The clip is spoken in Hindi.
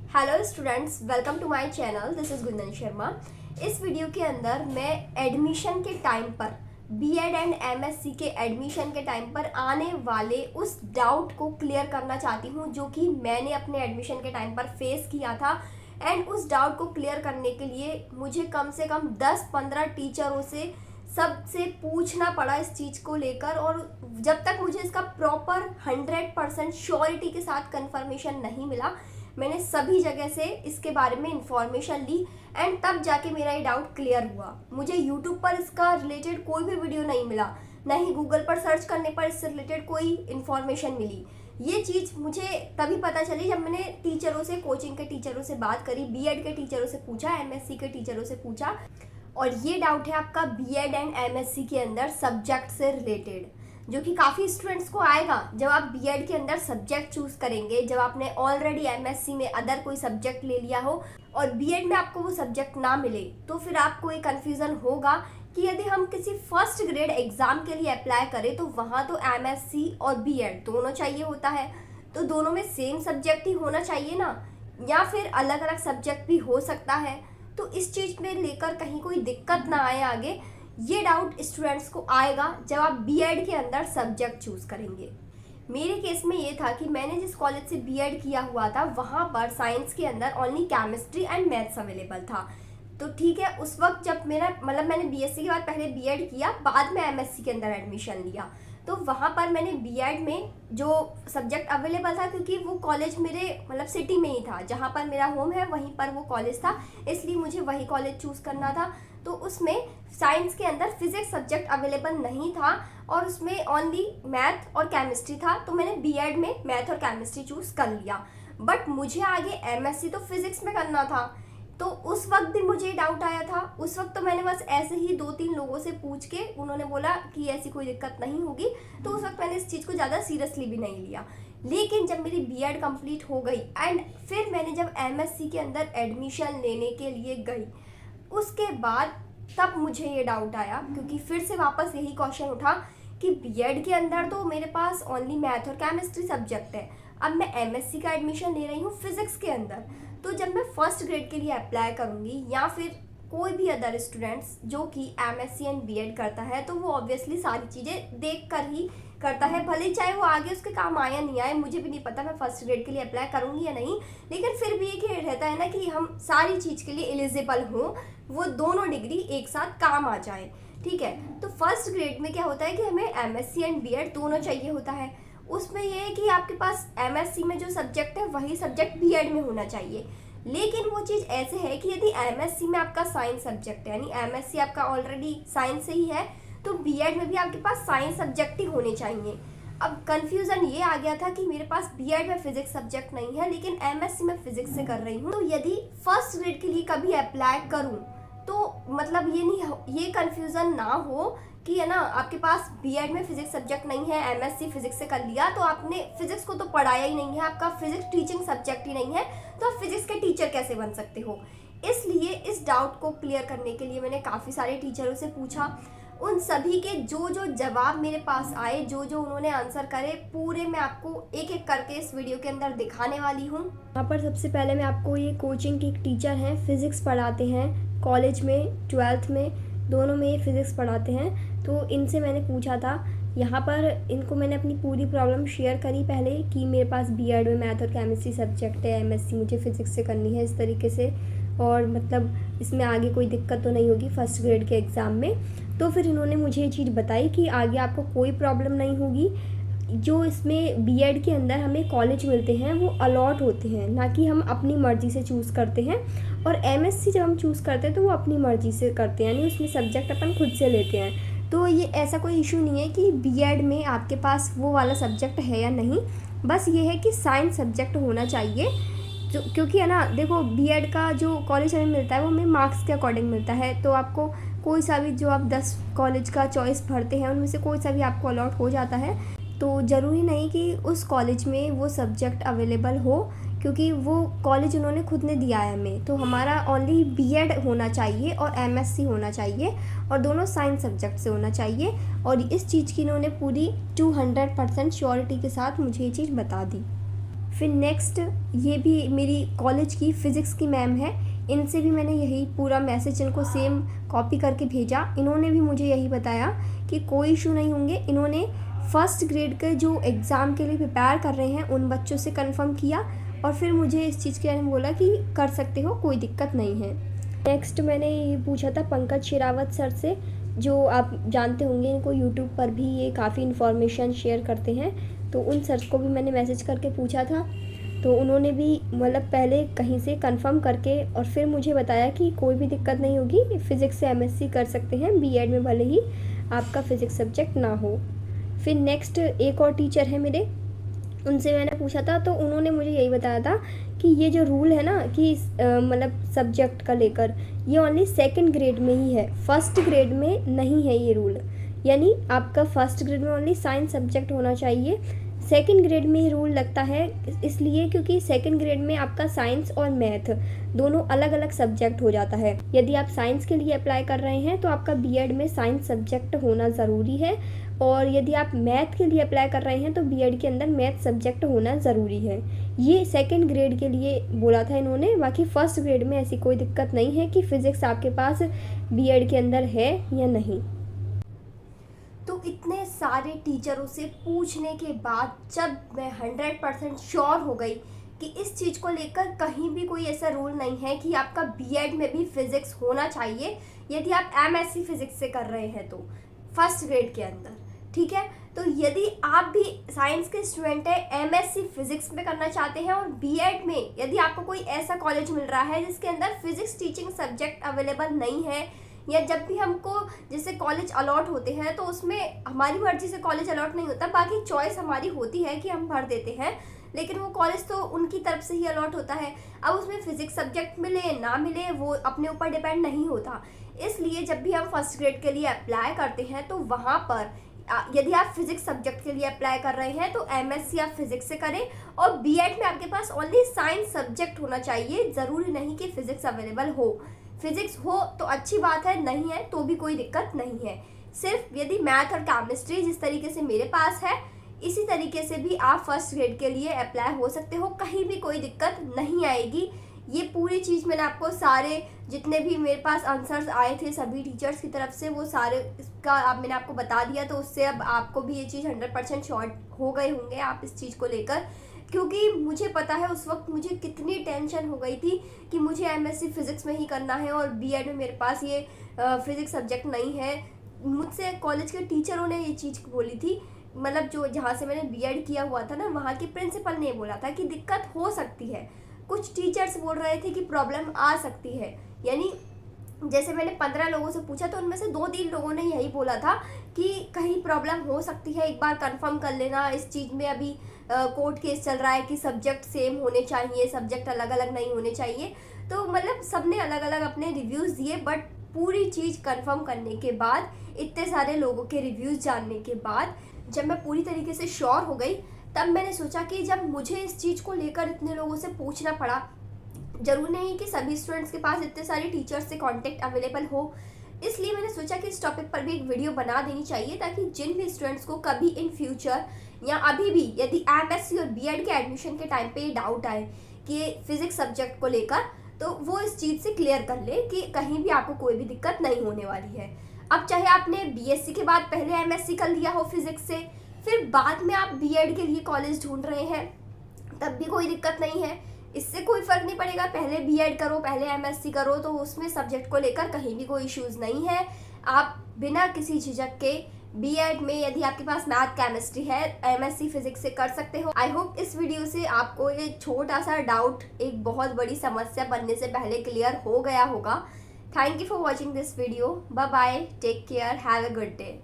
Hello students, welcome to my channel. This is Gunjan Sharma. इस वीडियो के अंदर मैं एडमिशन के टाइम पर बीएड एंड एमएससी के एडमिशन के टाइम पर आने वाले उस डाउट को क्लियर करना चाहती हूँ जो कि मैंने अपने एडमिशन के टाइम पर फेस किया था। एंड उस डाउट को क्लियर करने के लिए मुझे कम से कम 10-15 टीचरों से सबसे पूछना पड़ा इस चीज़ को लेकर, और जब तक मुझे इसका प्रॉपर 100% श्योरिटी के साथ कंफर्मेशन नहीं मिला, मैंने सभी जगह से इसके बारे में इंफॉर्मेशन ली एंड तब जाके मेरा ये डाउट क्लियर हुआ। मुझे यूट्यूब पर इसका रिलेटेड कोई भी वीडियो नहीं मिला, ना ही गूगल पर सर्च करने पर इससे रिलेटेड कोई इन्फॉर्मेशन मिली। ये चीज़ मुझे तभी पता चली जब मैंने टीचरों से, कोचिंग के टीचरों से बात करी, बीएड के टीचरों से पूछा, एमएससी के टीचरों से पूछा। और ये डाउट है आपका बीएड एंड एमएससी के अंदर सब्जेक्ट से रिलेटेड, जो कि काफ़ी स्टूडेंट्स को आएगा जब आप बीएड के अंदर सब्जेक्ट चूज करेंगे, जब आपने ऑलरेडी एमएससी में अदर कोई सब्जेक्ट ले लिया हो और बीएड में आपको वो सब्जेक्ट ना मिले, तो फिर आपको एक कन्फ्यूज़न होगा कि यदि हम किसी फर्स्ट ग्रेड एग्ज़ाम के लिए अप्लाई करें तो वहाँ तो एमएससी और बीएड दोनों चाहिए होता है, तो दोनों में सेम सब्जेक्ट ही होना चाहिए ना, या फिर अलग अलग सब्जेक्ट भी हो सकता है। तो इस चीज़ में लेकर कहीं कोई दिक्कत ना आए आगे, ये डाउट स्टूडेंट्स को आएगा जब आप बीएड के अंदर सब्जेक्ट चूज करेंगे। मेरे केस में ये था कि मैंने जिस कॉलेज से बीएड किया हुआ था वहाँ पर साइंस के अंदर only chemistry and maths available था। तो ठीक है, उस वक्त जब मेरा मैंने बीएससी के बाद पहले बीएड किया, बाद में एमएससी के अंदर एडमिशन लिया, तो वहाँ पर मैंने बीएड में जो सब्जेक्ट अवेलेबल था, क्योंकि वो कॉलेज मेरे सिटी में ही था, जहाँ पर मेरा होम है वहीं पर वो कॉलेज था, इसलिए मुझे वही कॉलेज चूज़ करना था। तो उसमें साइंस के अंदर फिजिक्स सब्जेक्ट अवेलेबल नहीं था और उसमें ओनली मैथ और केमिस्ट्री था, तो मैंने बीएड में मैथ और केमिस्ट्री चूज़ कर लिया। बट मुझे आगे एमएससी तो फिजिक्स में करना था, तो उस वक्त भी मुझे डाउट आया था। उस वक्त तो मैंने बस ऐसे ही 2-3 लोगों से पूछ के, उन्होंने बोला कि ऐसी कोई दिक्कत नहीं होगी, तो उस वक्त मैंने इस चीज़ को ज़्यादा सीरियसली भी नहीं लिया। लेकिन जब मेरी बीएड कंप्लीट हो गई एंड फिर मैंने जब एमएससी के अंदर एडमिशन लेने के लिए गई, उसके बाद तब मुझे ये डाउट आया, क्योंकि फिर से वापस यही क्वेश्चन उठा कि बीएड के अंदर तो मेरे पास ओनली मैथ और केमिस्ट्री सब्जेक्ट है, अब मैं एमएससी का एडमिशन ले रही हूँ फिजिक्स के अंदर, तो जब मैं फर्स्ट ग्रेड के लिए अप्लाई करूँगी या फिर कोई भी अदर स्टूडेंट्स जो कि एमएससी एंड बीएड करता है, तो वो ऑब्वियसली सारी चीज़ें देख कर ही करता है, भले ही चाहे वो आगे उसके काम आए या नहीं आए, मुझे भी नहीं पता मैं फर्स्ट ग्रेड के लिए अप्लाई करूँगी या नहीं, लेकिन फिर भी एक ही रहता है ना कि हम सारी चीज़ के लिए एलिजिबल हों, वो दोनों डिग्री एक साथ काम आ जाए। ठीक है, तो फर्स्ट ग्रेड में क्या होता है कि हमें एमएससी एंड बीएड दोनों चाहिए होता है। उसमें ये है कि आपके पास एमएससी में जो सब्जेक्ट है वही सब्जेक्ट बीएड में होना चाहिए, लेकिन वो चीज़ ऐसे है कि यदि एमएससी में आपका साइंस सब्जेक्ट है, यानी एमएससी आपका ऑलरेडी साइंस से ही है, तो बीएड में भी आपके पास साइंस सब्जेक्ट ही होने चाहिए। अब कन्फ्यूज़न ये आ गया था कि मेरे पास बीएड में फिजिक्स सब्जेक्ट नहीं है, लेकिन एमएससी में फिजिक्स से कर रही हूँ, तो यदि फर्स्ट ग्रेड के लिए कभी अप्लाई करूँ तो ये कन्फ्यूज़न ना हो कि है ना, आपके पास बीएड में फिजिक्स सब्जेक्ट नहीं है, एमएससी फिजिक्स से कर लिया, तो आपने फिजिक्स को तो पढ़ाया ही नहीं है, आपका फिजिक्स टीचिंग सब्जेक्ट ही नहीं है, तो आप फिजिक्स के टीचर कैसे बन सकते हो। इसलिए इस डाउट को क्लियर करने के लिए मैंने काफ़ी सारे टीचरों से पूछा। उन सभी के जो जो जवाब मेरे पास आए, जो जो उन्होंने आंसर करे, पूरे मैं आपको एक एक करके इस वीडियो के अंदर दिखाने वाली हूँ। यहाँ पर सबसे पहले मैं आपको, ये कोचिंग के एक टीचर हैं, फिज़िक्स पढ़ाते हैं कॉलेज में, 12th में, दोनों में ये फिज़िक्स पढ़ाते हैं। तो इनसे मैंने पूछा था, यहाँ पर इनको मैंने अपनी पूरी प्रॉब्लम शेयर करी पहले कि मेरे पास बीएड में मैथ और केमिस्ट्री सब्जेक्ट है, एमएससी मुझे फिज़िक्स से करनी है इस तरीके से, और इसमें आगे कोई दिक्कत तो नहीं होगी फर्स्ट ग्रेड के एग्ज़ाम में। तो फिर इन्होंने मुझे ये चीज़ बताई कि आगे आपको कोई प्रॉब्लम नहीं होगी, जो इसमें बीएड के अंदर हमें कॉलेज मिलते हैं वो अलॉट होते हैं, ना कि हम अपनी मर्ज़ी से चूज़ करते हैं, और एमएससी जब हम चूज़ करते हैं तो वो अपनी मर्ज़ी से करते हैं, यानी उसमें सब्जेक्ट अपन खुद से लेते हैं। तो ये ऐसा कोई इशू नहीं है कि बीएड में आपके पास वो वाला सब्जेक्ट है या नहीं, बस ये है कि साइंस सब्जेक्ट होना चाहिए। जो क्योंकि है ना, देखो बीएड का जो कॉलेज हमें मिलता है वो हमें मार्क्स के अकॉर्डिंग मिलता है, तो आपको कोई सा भी, जो आप 10 कॉलेज का चॉइस भरते हैं उनमें से कोई सा भी आपको अलॉट हो जाता है, तो ज़रूरी नहीं कि उस कॉलेज में वो सब्जेक्ट अवेलेबल हो, क्योंकि वो कॉलेज उन्होंने खुद ने दिया है हमें। तो हमारा ओनली बीएड होना चाहिए और एमएससी होना चाहिए, और दोनों साइंस सब्जेक्ट से होना चाहिए, और इस चीज़ की इन्होंने पूरी 200% श्योरिटी के साथ मुझे ये चीज़ बता दी। फिर नेक्स्ट ये भी मेरी कॉलेज की फ़िज़िक्स की मैम है, इनसे भी मैंने यही पूरा मैसेज इनको सेम कॉपी करके भेजा। इन्होंने भी मुझे यही बताया कि कोई इशू नहीं होंगे। इन्होंने फर्स्ट ग्रेड के जो एग्ज़ाम के लिए प्रिपेयर कर रहे हैं उन बच्चों से कंफर्म किया और फिर मुझे इस चीज़ के बारे में बोला कि कर सकते हो, कोई दिक्कत नहीं है। नेक्स्ट मैंने ये पूछा था पंकज शेरावत सर से, जो आप जानते होंगे, इनको यूट्यूब पर भी ये काफ़ी इन्फॉर्मेशन शेयर करते हैं। तो उन सर को भी मैंने मैसेज करके पूछा था, तो उन्होंने भी मतलब पहले कहीं से कंफर्म करके और फिर मुझे बताया कि कोई भी दिक्कत नहीं होगी, फ़िज़िक्स से एमएससी कर सकते हैं बीएड में, भले ही आपका फ़िज़िक्स सब्जेक्ट ना हो। फिर नेक्स्ट एक और टीचर है मेरे, उनसे मैंने पूछा था तो उन्होंने मुझे यही बताया था कि ये जो रूल है ना कि मतलब सब्जेक्ट का लेकर, ये ओनली सेकंड ग्रेड में ही है, फर्स्ट ग्रेड में नहीं है ये रूल। यानी आपका फर्स्ट ग्रेड में ओनली साइंस सब्जेक्ट होना चाहिए। सेकंड ग्रेड में ये रूल लगता है इसलिए क्योंकि सेकंड ग्रेड में आपका साइंस और मैथ दोनों अलग अलग सब्जेक्ट हो जाता है। यदि आप साइंस के लिए अप्लाई कर रहे हैं तो आपका बीएड में साइंस सब्जेक्ट होना ज़रूरी है, और यदि आप मैथ के लिए अप्लाई कर रहे हैं तो बीएड के अंदर मैथ सब्जेक्ट होना ज़रूरी है। ये सेकंड ग्रेड के लिए बोला था इन्होंने, बाकी फ़र्स्ट ग्रेड में ऐसी कोई दिक्कत नहीं है कि फ़िज़िक्स आपके पास बीएड के अंदर है या नहीं। तो इतने सारे टीचरों से पूछने के बाद जब मैं 100% श्योर हो गई कि इस चीज़ को लेकर कहीं भी कोई ऐसा रूल नहीं है कि आपका बीएड में भी फिज़िक्स होना चाहिए यदि आप एमएससी फिज़िक्स से कर रहे हैं तो फर्स्ट ग्रेड के अंदर, ठीक है। तो यदि आप भी साइंस के स्टूडेंट हैं, एमएससी फिज़िक्स में करना चाहते हैं और बीएड में यदि आपको कोई ऐसा कॉलेज मिल रहा है जिसके अंदर फिज़िक्स टीचिंग सब्जेक्ट अवेलेबल नहीं है, या जब भी हमको जैसे कॉलेज अलॉट होते हैं तो उसमें हमारी मर्जी से कॉलेज अलॉट नहीं होता, बाकी चॉइस हमारी होती है कि हम भर देते हैं, लेकिन वो कॉलेज तो उनकी तरफ से ही अलॉट होता है। अब उसमें फिज़िक्स सब्जेक्ट मिले ना मिले वो अपने ऊपर डिपेंड नहीं होता। इसलिए जब भी हम फर्स्ट ग्रेड के लिए अप्लाई करते हैं तो वहाँ पर यदि आप फिज़िक्स सब्जेक्ट के लिए अप्लाई कर रहे हैं तो एमएससी आप फिज़िक्स से करें, और बीएड में आपके पास ओनली साइंस सब्जेक्ट होना चाहिए, ज़रूरी नहीं कि फ़िज़िक्स अवेलेबल हो। फिज़िक्स हो तो अच्छी बात है, नहीं है तो भी कोई दिक्कत नहीं है। सिर्फ यदि मैथ और केमिस्ट्री जिस तरीके से मेरे पास है इसी तरीके से भी आप फर्स्ट ग्रेड के लिए अप्लाई हो सकते हो, कहीं भी कोई दिक्कत नहीं आएगी। ये पूरी चीज़ मैंने आपको सारे जितने भी मेरे पास आंसर्स आए थे सभी टीचर्स की तरफ से वो सारे इसका अब मैंने आपको बता दिया, तो उससे अब आपको भी ये चीज़ 100% श्योर हो गए होंगे आप इस चीज़ को लेकर, क्योंकि मुझे पता है उस वक्त मुझे कितनी टेंशन हो गई थी कि मुझे एमएससी फिज़िक्स में ही करना है और बीएड में मेरे पास ये फिज़िक्स सब्जेक्ट नहीं है। मुझसे कॉलेज के टीचरों ने ये चीज़ बोली थी, मतलब जो जहाँ से मैंने बीएड किया हुआ था ना वहाँ के प्रिंसिपल ने बोला था कि दिक्कत हो सकती है। कुछ टीचर्स बोल रहे थे कि प्रॉब्लम आ सकती है, यानी जैसे मैंने 15 लोगों से पूछा तो उनमें से 2-3 लोगों ने यही बोला था कि कहीं प्रॉब्लम हो सकती है, एक बार कंफर्म कर लेना। इस चीज़ में अभी कोर्ट केस चल रहा है कि सब्जेक्ट सेम होने चाहिए, सब्जेक्ट अलग अलग नहीं होने चाहिए। तो मतलब सबने अलग अलग अपने रिव्यूज़ दिए, बट पूरी चीज़ कंफर्म करने के बाद, इतने सारे लोगों के रिव्यूज़ जानने के बाद जब मैं पूरी तरीके से श्योर हो गई, तब मैंने सोचा कि जब मुझे इस चीज़ को लेकर इतने लोगों से पूछना पड़ा, ज़रूर नहीं कि सभी स्टूडेंट्स के पास इतने सारे टीचर्स से कांटेक्ट अवेलेबल हो, इसलिए मैंने सोचा कि इस टॉपिक पर भी एक वीडियो बना देनी चाहिए ताकि जिन भी स्टूडेंट्स को कभी इन फ्यूचर या अभी भी यदि एमएससी और बीएड के एडमिशन के टाइम पे डाउट आए कि फिज़िक्स सब्जेक्ट को लेकर, तो वो इस चीज़ से क्लियर कर ले कि कहीं भी आपको कोई भी दिक्कत नहीं होने वाली है। अब चाहे आपने बीएससी के बाद पहले एमएससी कर लिया हो फिज़िक्स से, फिर बाद में आप बीएड के लिए कॉलेज ढूंढ रहे हैं, तब भी कोई दिक्कत नहीं है, इससे कोई फ़र्क नहीं पड़ेगा। पहले बीएड करो पहले एमएससी करो, तो उसमें सब्जेक्ट को लेकर कहीं भी कोई इश्यूज़ नहीं है। आप बिना किसी झिझक के बीएड में यदि आपके पास मैथ केमिस्ट्री है एमएससी फिज़िक्स से कर सकते हो। आई होप इस वीडियो से आपको ये छोटा सा डाउट एक बहुत बड़ी समस्या बनने से पहले क्लियर हो गया होगा। Thank you for watching this video. Bye bye, take care, have a good day.